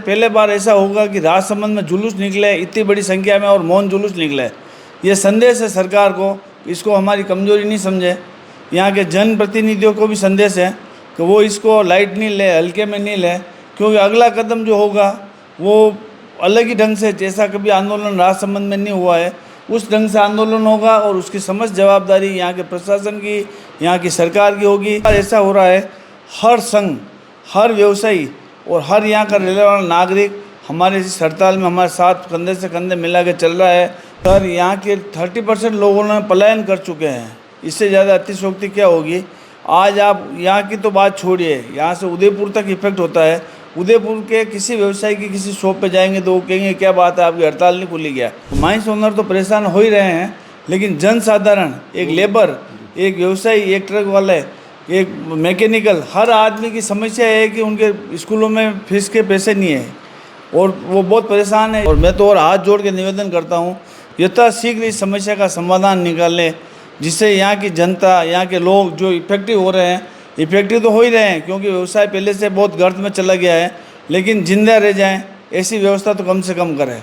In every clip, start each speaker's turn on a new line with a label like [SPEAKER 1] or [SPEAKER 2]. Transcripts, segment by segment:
[SPEAKER 1] पहले बार ऐसा होगा कि राजसमंद में जुलूस निकले इतनी बड़ी संख्या में और मौन जुलूस निकले। ये संदेश है सरकार को, इसको हमारी कमजोरी नहीं समझे। यहाँ के जनप्रतिनिधियों को भी संदेश है कि वो इसको लाइट नहीं ले, हल्के में नहीं ले, क्योंकि अगला कदम जो होगा वो अलग ही ढंग से, जैसा कभी आंदोलन राजसमंद में नहीं हुआ है उस ढंग से आंदोलन होगा और उसकी समस्त जवाबदारी यहाँ के प्रशासन की, यहाँ की सरकार की होगी। ऐसा हो रहा है, हर संघ, हर व्यवसायी और हर यहाँ का रहने वाला नागरिक हमारे इस हड़ताल में हमारे साथ कंधे से कंधे मिला के चल रहा है। सर, यहाँ के 30% लोगों ने पलायन कर चुके हैं, इससे ज़्यादा अतिशयोक्ति क्या होगी। आज आप यहाँ की तो बात छोड़िए, यहाँ से उदयपुर तक इफेक्ट होता है। उदयपुर के किसी व्यवसायी की किसी शॉप पे जाएंगे तो वो कहेंगे क्या बात है, आपकी हड़ताल नहीं खुली क्या। माइंस ओनर तो परेशान हो ही रहे हैं, लेकिन जनसाधारण, एक लेबर, एक व्यवसायी, एक ट्रक वाले, एक मैकेनिकल, हर आदमी की समस्या है कि उनके स्कूलों में फीस के पैसे नहीं है और वो बहुत परेशान है। और मैं तो और हाथ जोड़ के निवेदन करता हूँ यथाशीघ्र इस समस्या का समाधान निकालें, जिससे यहाँ की जनता, यहाँ के लोग जो इफेक्टिव हो रहे हैं, इफेक्टिव तो हो ही रहे हैं क्योंकि व्यवसाय पहले से बहुत गर्त में चला गया है, लेकिन जिंदा रह जाएं ऐसी व्यवस्था तो कम से कम करें।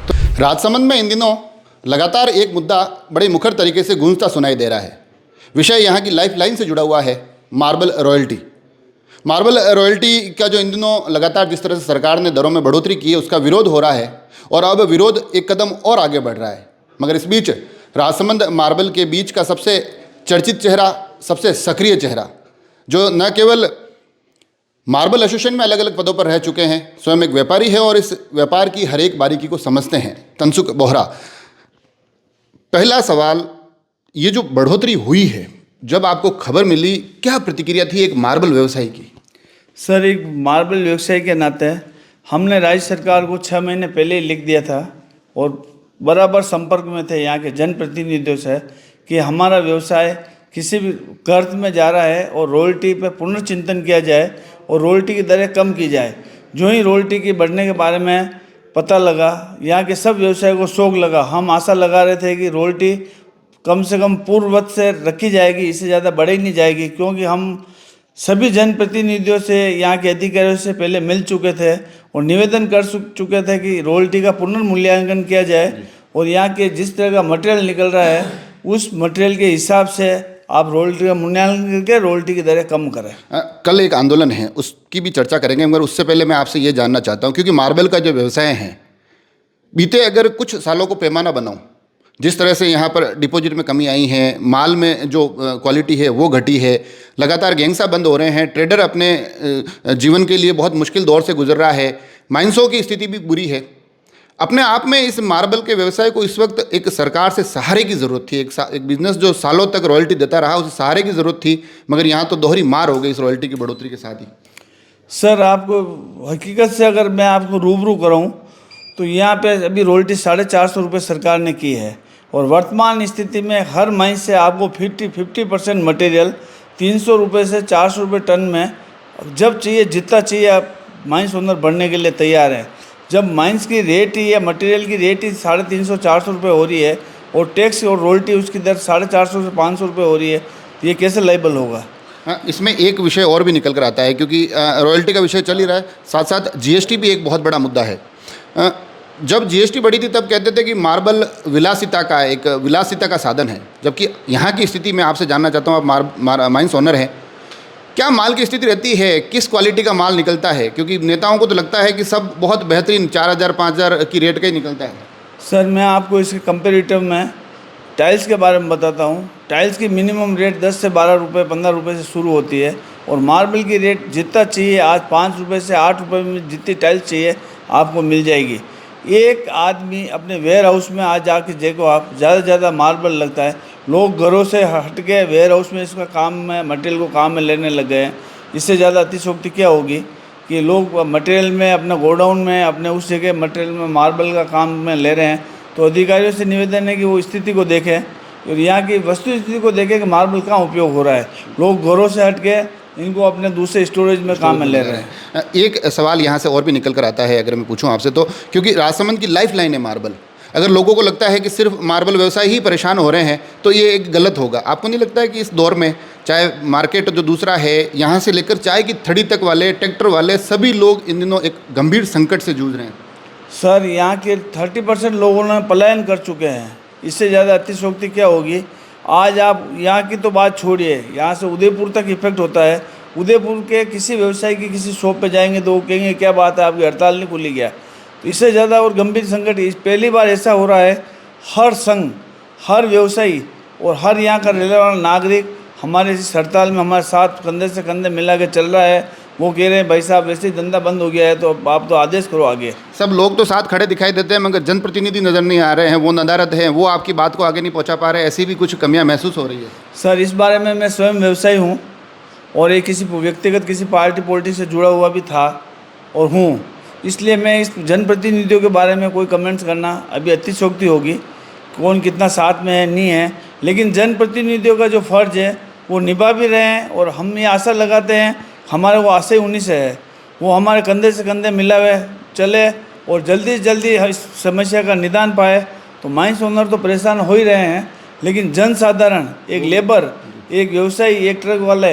[SPEAKER 2] तो राजसमंद में इन दिनों लगातार एक मुद्दा बड़े मुखर तरीके से गूंजता सुनाई दे रहा है। विषय यहाँ की लाइफ लाइन से जुड़ा हुआ है, मार्बल रॉयल्टी। मार्बल रॉयल्टी का जो इन दिनों लगातार जिस तरह से सरकार ने दरों में बढ़ोतरी की है उसका विरोध हो रहा है और अब विरोध एक कदम और आगे बढ़ रहा है। मगर इस बीच राजसमंद मार्बल के बीच का सबसे चर्चित चेहरा, सबसे सक्रिय चेहरा, जो न केवल मार्बल एसोसिएशन में अलग अलग पदों पर रह चुके हैं, स्वयं एक व्यापारी है और इस व्यापार की हर एक बारीकी को समझते हैं, तनसुख बोहरा। पहला सवाल, ये जो बढ़ोतरी हुई है, जब आपको खबर मिली क्या प्रतिक्रिया थी एक मार्बल व्यवसायी की?
[SPEAKER 1] सर, एक मार्बल व्यवसायी के नाते हमने राज्य सरकार को 6 महीने पहले ही लिख दिया था और बराबर संपर्क में थे यहाँ के जनप्रतिनिधियों से कि हमारा व्यवसाय किसी भी कर्ज में जा रहा है और रॉयल्टी पर पुनर्चिंतन किया जाए और रॉयल्टी की दरें कम की जाए। जो ही रॉयल्टी के बढ़ने के बारे में पता लगा, यहाँ के सब व्यवसाय को शौक लगा। हम आशा लगा रहे थे कि रॉयल्टी कम से कम पूर्ववत से रखी जाएगी, इससे ज़्यादा बढ़ी नहीं जाएगी, क्योंकि हम सभी जनप्रतिनिधियों से, यहाँ के अधिकारियों से पहले मिल चुके थे और निवेदन कर चुके थे कि रॉयल्टी का पुनर्मूल्यांकन किया जाए और यहाँ के जिस तरह का मटेरियल निकल रहा है उस मटेरियल के हिसाब से आप रॉयल्टी का मूल्यांकन करके रॉयल्टी की दरें कम करें।
[SPEAKER 2] कल एक आंदोलन है, उसकी भी चर्चा करेंगे, मगर उससे पहले मैं आपसे ये जानना चाहता हूँ, क्योंकि मार्बल का जो व्यवसाय है, बीते अगर कुछ सालों को पैमाना बनाऊँ, जिस तरह से यहाँ पर डिपॉजिट में कमी आई है, माल में जो क्वालिटी है वो घटी है, लगातार गैंगसा बंद हो रहे हैं, ट्रेडर अपने जीवन के लिए बहुत मुश्किल दौर से गुजर रहा है, माइंसों की स्थिति भी बुरी है। अपने आप में इस मार्बल के व्यवसाय को इस वक्त एक सरकार से सहारे की ज़रूरत थी। एक बिजनेस जो सालों तक रॉयल्टी देता रहा, उसे सहारे की ज़रूरत थी, मगर यहाँ तो दोहरी मार हो गई इस रॉयल्टी की बढ़ोतरी के साथ ही।
[SPEAKER 1] सर, आपको हकीकत से अगर मैं आपको रूबरू कराऊँ तो यहाँ पे अभी रॉयल्टी 450 रुपये सरकार ने की है और वर्तमान स्थिति में हर माइंस से आपको 50% मटेरियल 300 रुपये से 400 रुपये टन में जब चाहिए, जितना चाहिए, आप माइंस ओनर बढ़ने के लिए तैयार हैं। जब माइंस की रेट ही या मटेरियल की रेट ही 350-400 रुपये हो रही है और टैक्स और रॉयल्टी उसकी दर 450 से 500 रुपये हो रही है, तो ये कैसे लायबल होगा?
[SPEAKER 2] हाँ, इसमें एक विषय और भी निकल कर आता है, क्योंकि रॉयल्टी का विषय चल ही रहा है, साथ साथ जीएसटी भी एक बहुत बड़ा मुद्दा है। जब जीएसटी बढ़ी थी तब कहते थे कि मार्बल विलासिता का साधन है, जबकि यहाँ की स्थिति मैं आपसे जानना चाहता हूँ, आप माइंस ओनर हैं, क्या माल की स्थिति रहती है, किस क्वालिटी का माल निकलता है? क्योंकि नेताओं को तो लगता है कि सब बहुत बेहतरीन 4000-5000 की रेट का ही निकलता है।
[SPEAKER 1] सर, मैं आपको इसके कंपेरेटिव में टाइल्स के बारे में बताता हूँ। टाइल्स की मिनिमम रेट 10 से 12 रुपये, 15 रुपये से शुरू होती है और मार्बल की रेट जितना चाहिए, आज 5 रुपये से 8 रुपये में जितनी टाइल्स चाहिए आपको मिल जाएगी। एक आदमी अपने वेयर हाउस में आज जाके देखो आप, ज़्यादा से ज़्यादा मार्बल लगता है। लोग घरों से हट के वेयर हाउस में इसका काम में, मटेरियल को काम में लेने लग गए हैं। इससे ज़्यादा अतिशयोक्ति क्या होगी कि लोग मटेरियल में, अपने गोडाउन में, अपने उस जगह मटेरियल में मार्बल का काम में ले रहे हैं। तो अधिकारियों से निवेदन है कि वो स्थिति को देखें और यहाँ की वस्तु स्थिति को देखें कि मार्बल कहाँ उपयोग हो रहा है। लोग घरों से हट के इनको अपने दूसरे स्टोरेज में काम में ले रहे हैं।
[SPEAKER 2] एक सवाल यहाँ से और भी निकल कर आता है, अगर मैं पूछूं आपसे, तो क्योंकि राजसमंद की लाइफ लाइन है मार्बल, अगर लोगों को लगता है कि सिर्फ मार्बल व्यवसाय ही परेशान हो रहे हैं तो ये एक गलत होगा। आपको नहीं लगता है कि इस दौर में चाहे मार्केट जो दूसरा है, यहाँ से लेकर चाय की थड़ी तक वाले, ट्रैक्टर वाले, सभी लोग इन दिनों एक गंभीर संकट से जूझ रहे हैं।
[SPEAKER 1] सर यहाँ के 30% लोगों ने पलायन कर चुके हैं। इससे ज़्यादा अतिशयोक्ति क्या होगी। आज आप यहाँ की तो बात छोड़िए, यहाँ से उदयपुर तक इफेक्ट होता है। उदयपुर के किसी व्यवसायी की किसी शॉप पे जाएंगे तो वो कहेंगे क्या बात है, आपकी हड़ताल नहीं खुली क्या। तो इससे ज़्यादा और गंभीर संकट पहली बार ऐसा हो रहा है। हर संघ, हर व्यवसायी और हर यहाँ का रहने वाला नागरिक हमारे इस हड़ताल में हमारे साथ कंधे से कंधे मिला के चल रहा है। वो कह रहे हैं भाई साहब वैसे ही धंधा बंद हो गया है तो आप तो आदेश करो आगे।
[SPEAKER 2] सब लोग तो साथ खड़े दिखाई देते हैं मगर जनप्रतिनिधि नज़र नहीं आ रहे हैं, वो नदारद हैं, वो आपकी बात को आगे नहीं पहुंचा पा रहे, ऐसी भी कुछ कमियां महसूस हो रही है।
[SPEAKER 1] सर इस बारे में मैं स्वयं व्यवसायी हूँ और एक किसी व्यक्तिगत किसी पार्टी पॉलिटिक्स से जुड़ा हुआ भी था और हूँ, इसलिए मैं इस जनप्रतिनिधियों के बारे में कोई कमेंट्स करना अभी अतिशयोक्ति होगी। कौन कितना साथ में है नहीं है, लेकिन जनप्रतिनिधियों का जो फ़र्ज़ है वो निभा भी रहे हैं और हम ये आशा लगाते हैं हमारे वो आशा ही उन्हीं से है, वो हमारे कंधे से कंधे मिला हुए चले और जल्दी से जल्दी इस समस्या का निदान पाए। तो माइंस ओनर तो परेशान हो ही रहे हैं, लेकिन जनसाधारण, एक लेबर, एक व्यवसायी, एक ट्रक वाले,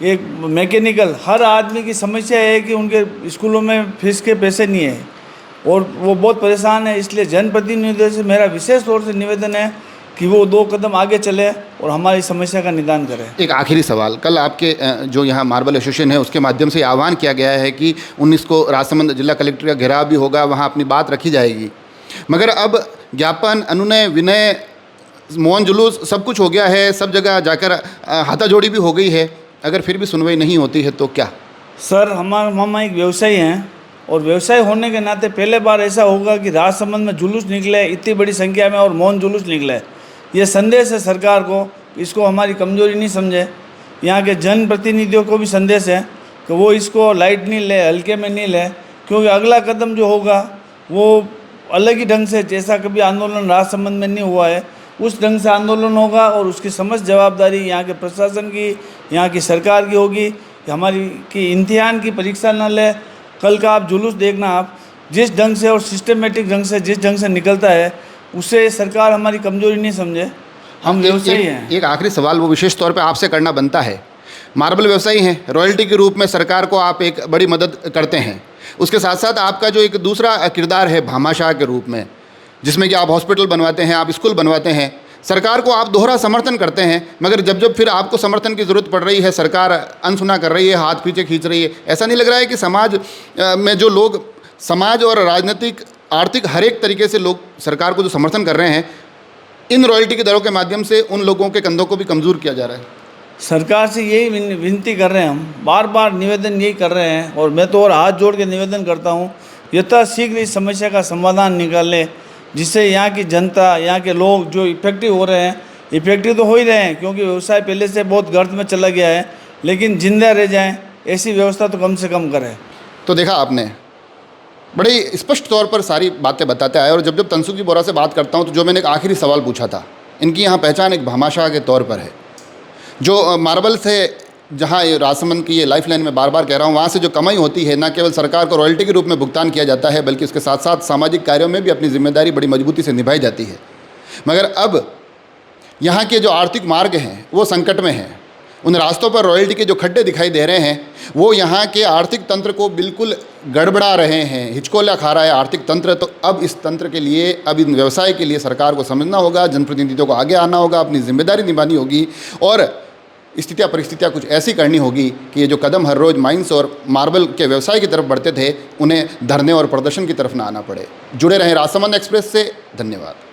[SPEAKER 1] एक मैकेनिकल, हर आदमी की समस्या है कि उनके स्कूलों में फीस के पैसे नहीं है और वो बहुत परेशान है। इसलिए जनप्रतिनिधियों से मेरा विशेष तौर से निवेदन है कि वो 2 कदम आगे चले और हमारी समस्या का निदान करें।
[SPEAKER 2] एक आखिरी सवाल, कल आपके जो यहाँ मार्बल एसोसिएशन है उसके माध्यम से आह्वान किया गया है कि 19 को राजसमंद जिला कलेक्टर का घेराव भी होगा, वहाँ अपनी बात रखी जाएगी, मगर अब ज्ञापन, अनुनय, विनय, मौन जुलूस सब कुछ हो गया है, सब जगह जाकर हाथाजोड़ी भी हो गई है, अगर फिर भी सुनवाई नहीं होती है तो क्या?
[SPEAKER 1] सर हम एक व्यवसायी हैं और व्यवसाय होने के नाते पहले बार ऐसा होगा कि राजसमंद में जुलूस निकले, इतनी बड़ी संख्या में, और मौन जुलूस निकले। ये संदेश है सरकार को, इसको हमारी कमजोरी नहीं समझे। यहाँ के जनप्रतिनिधियों को भी संदेश है कि वो इसको लाइट नहीं ले, हल्के में नहीं ले, क्योंकि अगला कदम जो होगा वो अलग ही ढंग से, जैसा कभी आंदोलन राजसमंद में नहीं हुआ है उस ढंग से आंदोलन होगा और उसकी समस्त जवाबदारी यहाँ के प्रशासन की, यहाँ की सरकार की होगी कि हमारी की इम्तिहान की परीक्षा न ले। कल का आप जुलूस देखना, आप जिस ढंग से और सिस्टमेटिक ढंग से जिस ढंग से निकलता है उससे सरकार हमारी कमजोरी नहीं समझे। हम व्यवसायी हैं।
[SPEAKER 2] एक आखिरी सवाल वो विशेष तौर पे आपसे करना बनता है। मार्बल व्यवसायी हैं, रॉयल्टी के रूप में सरकार को आप एक बड़ी मदद करते हैं, उसके साथ साथ आपका जो एक दूसरा किरदार है भामाशाह के रूप में, जिसमें कि आप हॉस्पिटल बनवाते हैं, आप स्कूल बनवाते हैं, सरकार को आप दोहरा समर्थन करते हैं, मगर जब जब फिर आपको समर्थन की ज़रूरत पड़ रही है सरकार अनसुना कर रही है, हाथ पीछे खींच रही है। ऐसा नहीं लग रहा है कि समाज में जो लोग, समाज और राजनीतिक, आर्थिक, हर एक तरीके से लोग सरकार को जो समर्थन कर रहे हैं, इन रॉयल्टी के दरों के माध्यम से उन लोगों के कंधों को भी कमज़ोर किया जा रहा है?
[SPEAKER 1] सरकार से यही विनती कर रहे हैं, हम बार बार निवेदन यही कर रहे हैं और मैं तो और हाथ जोड़ के निवेदन करता हूँ यथाशीघ्र इस समस्या का समाधान निकालें, जिससे यहाँ की जनता, यहाँ के लोग जो इफेक्टिव हो रहे हैं, इफेक्टिव तो हो ही रहे हैं क्योंकि व्यवसाय पहले से बहुत गर्त में चला गया है, लेकिन जिंदा रह जाएं ऐसी व्यवस्था तो कम से कम करें।
[SPEAKER 2] तो देखा आपने, बड़े स्पष्ट तौर पर सारी बातें बताते आए, और जब जब तनसुखजी बोरा से बात करता हूँ तो जो मैंने एक आखिरी सवाल पूछा था, इनकी यहाँ पहचान एक भामाशाह के तौर पर है, जो मार्बल से, जहाँ ये राजसमंद की ये लाइफ लाइन में बार बार कह रहा हूँ, वहाँ से जो कमाई होती है, न केवल सरकार को रॉयल्टी के रूप में भुगतान किया जाता है, बल्कि उसके साथ साथ सामाजिक कार्यों में भी अपनी जिम्मेदारी बड़ी मजबूती से निभाई जाती है। मगर अब यहाँ के जो आर्थिक मार्ग हैं वो संकट में हैं, उन रास्तों पर रॉयल्टी के जो खड्डे दिखाई दे रहे हैं वो यहाँ के आर्थिक तंत्र को बिल्कुल गड़बड़ा रहे हैं, हिचकोला खा रहा है आर्थिक तंत्र। तो अब इस तंत्र के लिए, अब इन व्यवसाय के लिए सरकार को समझना होगा, जनप्रतिनिधियों को आगे आना होगा, अपनी जिम्मेदारी निभानी होगी और स्थितियाँ परिस्थितियाँ कुछ ऐसी करनी होगी कि ये जो कदम हर रोज़ माइंस और मार्बल के व्यवसाय की तरफ बढ़ते थे, उन्हें धरने और प्रदर्शन की तरफ ना आना पड़े। जुड़े रहें राजसमंद एक्सप्रेस से। धन्यवाद।